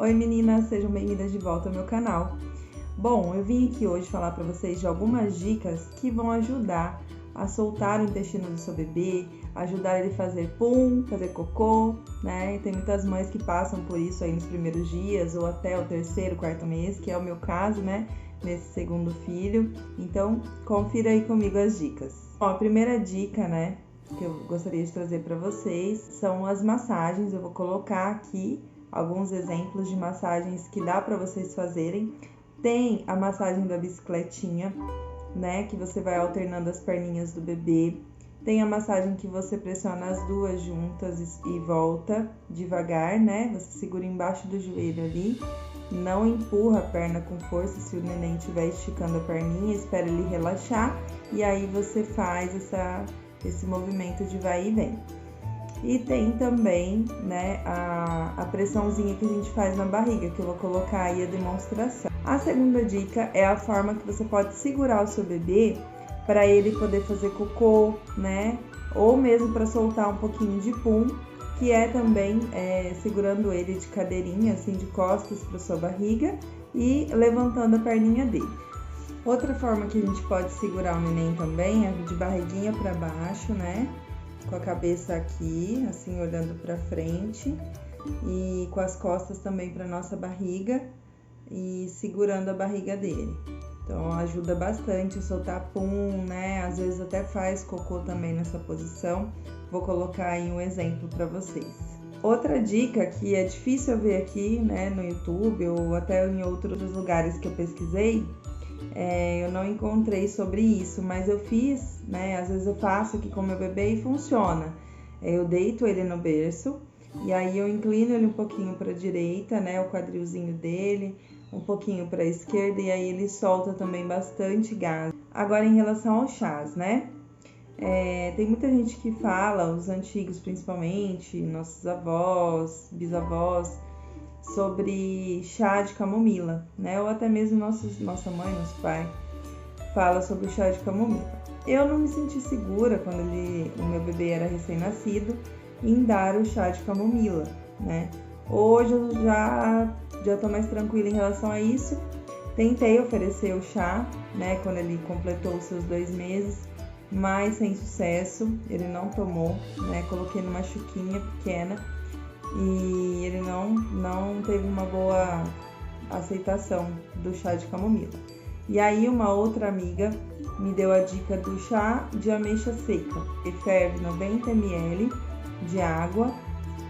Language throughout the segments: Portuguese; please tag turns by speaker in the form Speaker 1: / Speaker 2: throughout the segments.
Speaker 1: Oi meninas, sejam bem-vindas de volta ao meu canal. Bom, eu vim aqui hoje falar para vocês de algumas dicas que vão ajudar a soltar o intestino do seu bebê, ajudar ele a fazer pum, fazer cocô, né? Tem muitas mães que passam por isso aí nos primeiros dias ou até o terceiro, quarto mês, que é o meu caso, né? Nesse segundo filho. Então, confira aí comigo as dicas. Bom, a primeira dica, né, que eu gostaria de trazer para vocês são as massagens. Eu vou colocar aqui alguns exemplos de massagens que dá para vocês fazerem. Tem a massagem da bicicletinha, né, que você vai alternando as perninhas do bebê. Tem a massagem que você pressiona as duas juntas e volta devagar, né? Você segura embaixo do joelho ali, não empurra a perna com força. Se o neném estiver esticando a perninha, espera ele relaxar e aí você faz esse movimento de vai e vem. E tem também, né, a pressãozinha que a gente faz na barriga, que eu vou colocar aí a demonstração. A segunda dica é a forma que você pode segurar o seu bebê para ele poder fazer cocô, né, ou mesmo para soltar um pouquinho de pum, que é também segurando ele de cadeirinha, assim, de costas para sua barriga e levantando a perninha dele. Outra forma que a gente pode segurar o neném também é de barriguinha para baixo, né? Com a cabeça aqui, assim, olhando para frente e com as costas também para nossa barriga e segurando a barriga dele. Então, ajuda bastante a soltar pum, né? Às vezes até faz cocô também nessa posição. Vou colocar aí um exemplo para vocês. Outra dica que é difícil eu ver aqui, né, no YouTube ou até em outros lugares que eu pesquisei, eu não encontrei sobre isso, mas eu fiz, né? Às vezes eu faço aqui com meu bebê e funciona. Eu deito ele no berço e aí eu inclino ele um pouquinho para a direita, né? O quadrilzinho dele, um pouquinho para a esquerda e aí ele solta também bastante gás. Agora, em relação aos chás, né? Tem muita gente que fala, os antigos principalmente, nossos avós, bisavós, sobre chá de camomila, né? Ou até mesmo nossa mãe, nosso pai, fala sobre o chá de camomila. Eu não me senti segura quando o meu bebê era recém-nascido em dar o chá de camomila, né? Hoje eu já tô mais tranquila em relação a isso. Tentei oferecer o chá, né, quando ele completou os seus 2 meses, mas sem sucesso. Ele não tomou, né? Coloquei numa chuquinha pequena e ele não teve uma boa aceitação do chá de camomila. E aí uma outra amiga me deu a dica do chá de ameixa seca. Ele ferve 90 ml de água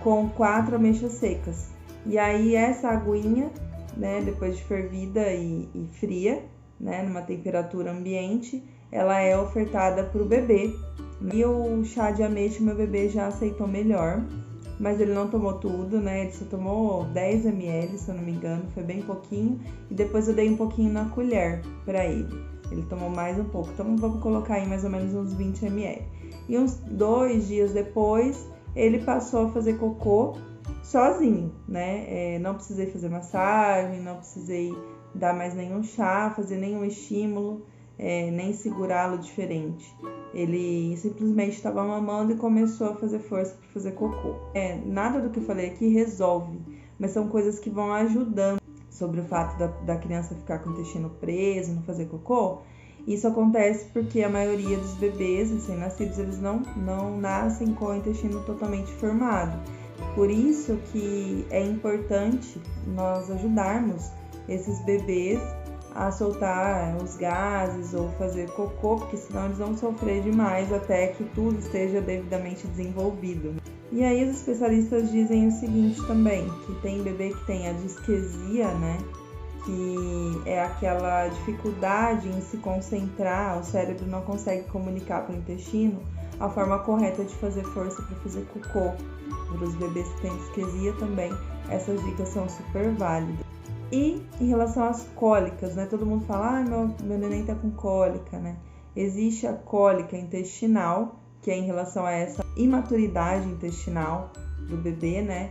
Speaker 1: com 4 ameixas secas. E aí essa aguinha, né, depois de fervida e fria, né, numa temperatura ambiente, ela é ofertada para o bebê. E o chá de ameixa meu bebê já aceitou melhor, mas ele não tomou tudo, né? Ele só tomou 10 ml, se eu não me engano, foi bem pouquinho. E depois eu dei um pouquinho na colher para ele. Ele tomou mais um pouco, então vamos colocar aí mais ou menos uns 20 ml. E uns 2 dias depois, ele passou a fazer cocô sozinho, né? Não precisei fazer massagem, não precisei dar mais nenhum chá, fazer nenhum estímulo, nem segurá-lo diferente. Ele simplesmente estava mamando e começou a fazer força para fazer cocô. Nada do que eu falei aqui resolve, mas são coisas que vão ajudando. Sobre o fato da criança ficar com o intestino preso, não fazer cocô, isso acontece porque a maioria dos bebês recém-nascidos, eles não nascem com o intestino totalmente formado. Por isso que é importante nós ajudarmos esses bebês a soltar os gases ou fazer cocô, porque senão eles vão sofrer demais até que tudo esteja devidamente desenvolvido. E aí os especialistas dizem o seguinte também, que tem bebê que tem a disquesia, né? Que é aquela dificuldade em se concentrar, o cérebro não consegue comunicar para o intestino a forma correta de fazer força para fazer cocô. Para os bebês que têm disquesia também, essas dicas são super válidas. E em relação às cólicas, né? Todo mundo fala, meu neném tá com cólica, né? Existe a cólica intestinal, que é em relação a essa imaturidade intestinal do bebê, né?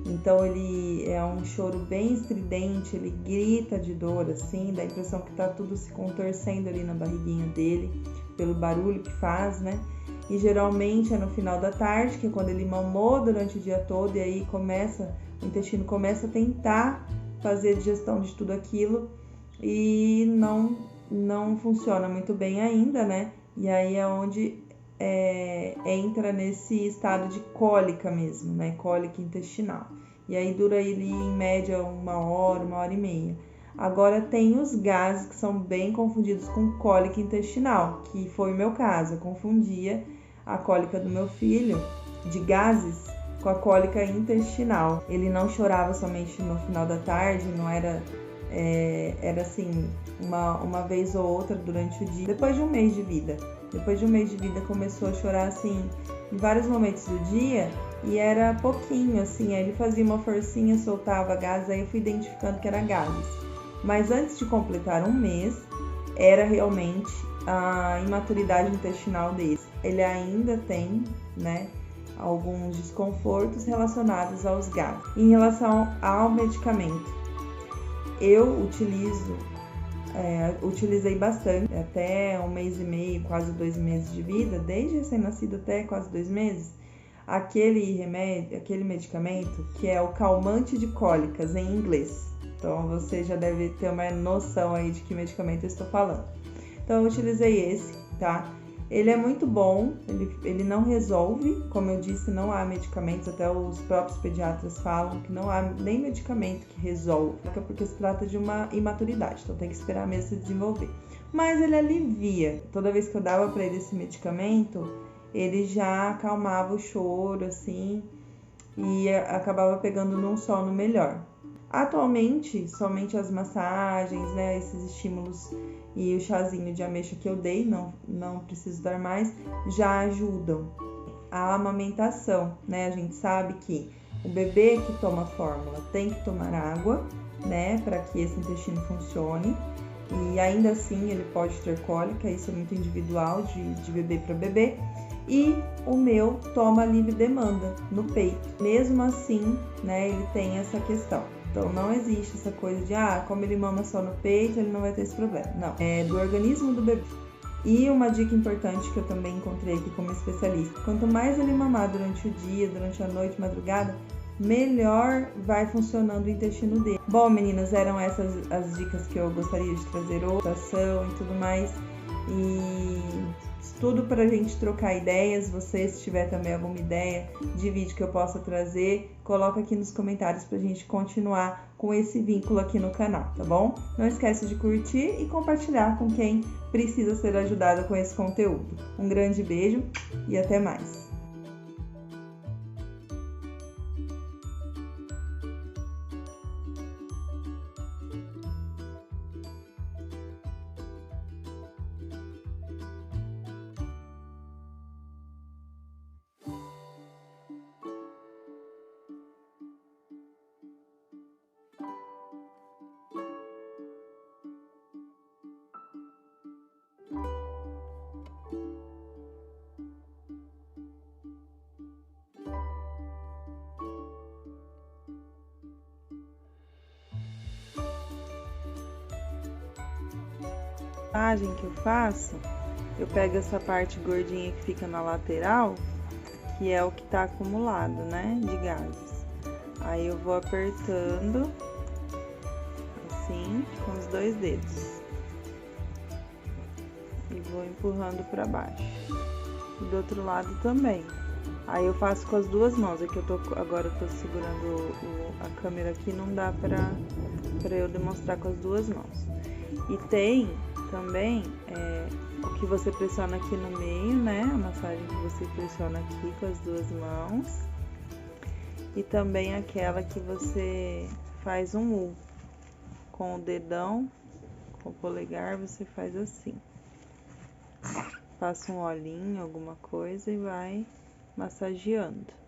Speaker 1: Então ele é um choro bem estridente, ele grita de dor, assim, dá a impressão que tá tudo se contorcendo ali na barriguinha dele, pelo barulho que faz, né? E geralmente é no final da tarde, que é quando ele mamou durante o dia todo, e aí o intestino começa a tentar fazer a digestão de tudo aquilo e não funciona muito bem ainda, né? E aí é onde entra nesse estado de cólica mesmo, né? Cólica intestinal. E aí dura ele em média 1 hora, 1 hora e meia. Agora tem os gases que são bem confundidos com cólica intestinal, que foi o meu caso. Eu confundia a cólica do meu filho de gases com a cólica intestinal. Ele não chorava somente no final da tarde, não era assim, uma vez ou outra durante o dia. Depois de um mês de vida. Depois de um mês de vida começou a chorar assim em vários momentos do dia e era pouquinho assim, aí ele fazia uma forcinha, soltava gases, aí eu fui identificando que era gases. Mas antes de completar um mês, era realmente a imaturidade intestinal dele. Ele ainda tem, né, alguns desconfortos relacionados aos gases. Em relação ao medicamento, eu utilizei bastante, até 1 mês e meio, quase 2 meses de vida, desde recém-nascido até quase 2 meses, aquele medicamento que é o calmante de cólicas em inglês. Então você já deve ter uma noção aí de que medicamento eu estou falando. Então eu utilizei esse, tá? Ele é muito bom, ele não resolve, como eu disse, não há medicamentos, até os próprios pediatras falam que não há nem medicamento que resolve, porque se trata de uma imaturidade, então tem que esperar mesmo se desenvolver. Mas ele alivia, toda vez que eu dava para ele esse medicamento, ele já acalmava o choro, assim, e acabava pegando num sono melhor. Atualmente, somente as massagens, né, esses estímulos e o chazinho de ameixa que eu dei, não preciso dar mais, já ajudam. A amamentação, né, a gente sabe que o bebê que toma fórmula tem que tomar água, né, para que esse intestino funcione. E ainda assim ele pode ter cólica, isso é muito individual de bebê para bebê. E o meu toma livre demanda no peito. Mesmo assim, né, ele tem essa questão. Então não existe essa coisa de, como ele mama só no peito, ele não vai ter esse problema. Não, é do organismo do bebê. E uma dica importante que eu também encontrei aqui como especialista: quanto mais ele mamar durante o dia, durante a noite, madrugada, melhor vai funcionando o intestino dele. Bom, meninas, eram essas as dicas que eu gostaria de trazer hoje, e tudo mais. E tudo pra gente trocar ideias. Você, se tiver também alguma ideia de vídeo que eu possa trazer, coloca aqui nos comentários pra gente continuar com esse vínculo aqui no canal, tá bom? Não esquece de curtir e compartilhar com quem precisa ser ajudado com esse conteúdo. Um grande beijo e até mais! A massagem que eu faço, eu pego essa parte gordinha que fica na lateral, que é o que tá acumulado, né, de gases. Aí eu vou apertando assim com os 2 dedos e vou empurrando para baixo. E do outro lado também. Aí eu faço com as 2 mãos. Aqui agora eu tô segurando a câmera aqui, não dá pra eu demonstrar com as 2 mãos. E tem também o que você pressiona aqui no meio, né? A massagem que você pressiona aqui com as 2 mãos. E também aquela que você faz um U. Com o dedão, com o polegar, você faz assim. Passa um olhinho, alguma coisa e vai massageando.